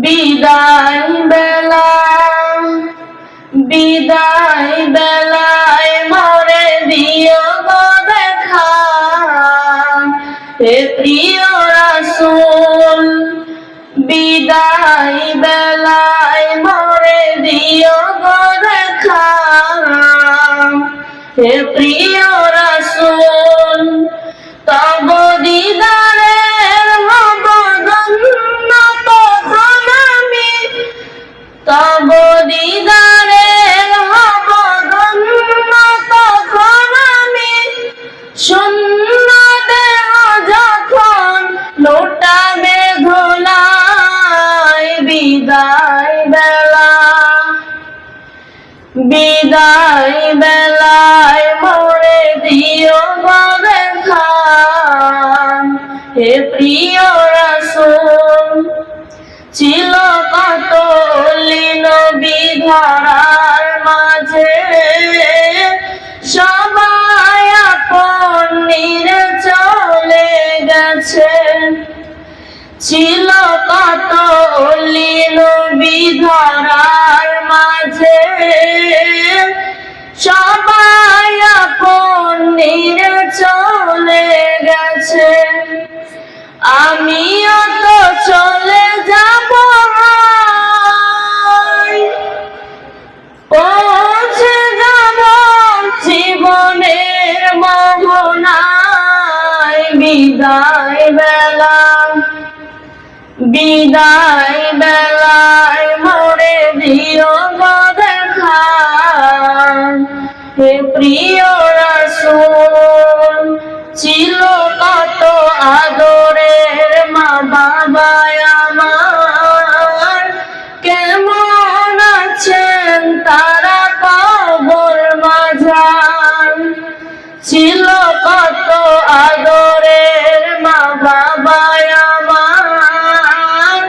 বিদায় বেলা বিদায় বেলায় মরে দিও গো দেখা, হে প্রিয় রাসূল। বিদায় বেলায় মরে দিও গো দেখা, হে প্রিয় রাসূল। তব দিদারের হব ধন্য তখন আমি, তব দিদারের হব ধন্য তখন আমি। শূন্য দেহ যখন লোটাবে ধুলায়, বিদায় বেলা বিদায় বেলায় মরে দিও গো দেখা, হে প্রিয় রাসূল। ছিল কত অলি নবী ধরার মাঝে, সবাই আপন নিরে চলে গেছে। ছিল কত অলি নবী ধরার মাঝে, সবাই আপন নিরে চলে গেছে। আমিও তো চলে যাব, পৌঁছে যাব জীবনের মোহনায়। বিদায় বেলা বিদায় বেলায় মরে দিও গো দেখা, হে প্রিয় রাসূল। ছিল কত আদরের মা বাবা আমার, কেমন আছেন তারা কবর মাঝার। ছিল কত আদরের মা বাবা আমার,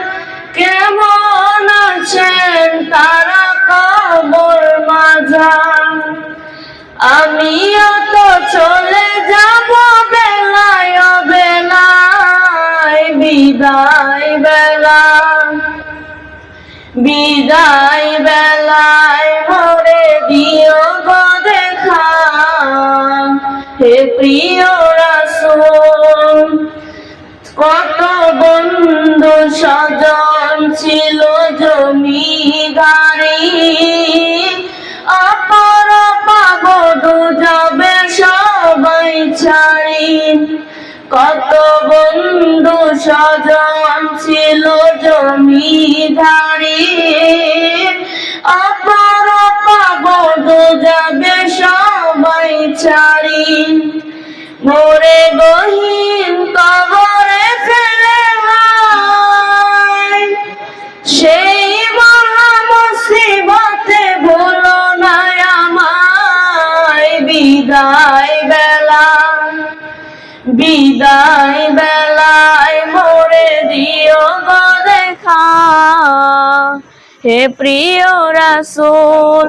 কেমন আছেন তারা কবর মাঝার। আমিও তো চলে যাব বেলায় বেলায়, বিদায় বেলা বিদায় বেলায় মরে দিও গো দেখা, হে প্রিয় রাসূল। কত বন্ধু স্বজন ছিল জমিদারি, অপর পাবদু যাবে সবাই ছাড়ি। কত বন্ধু স্বজন ছিল জমিদারি, অপর পাবদু যাবে সবাই ছাড়ি। মোরে গহীন কবরে ফেলে সেই মহা মুসিবতে ভুলো না আমায়। বিদায় বেলা বিদায় বেলায় মরে দিও গো দেখা, হে প্রিয় রাসূল।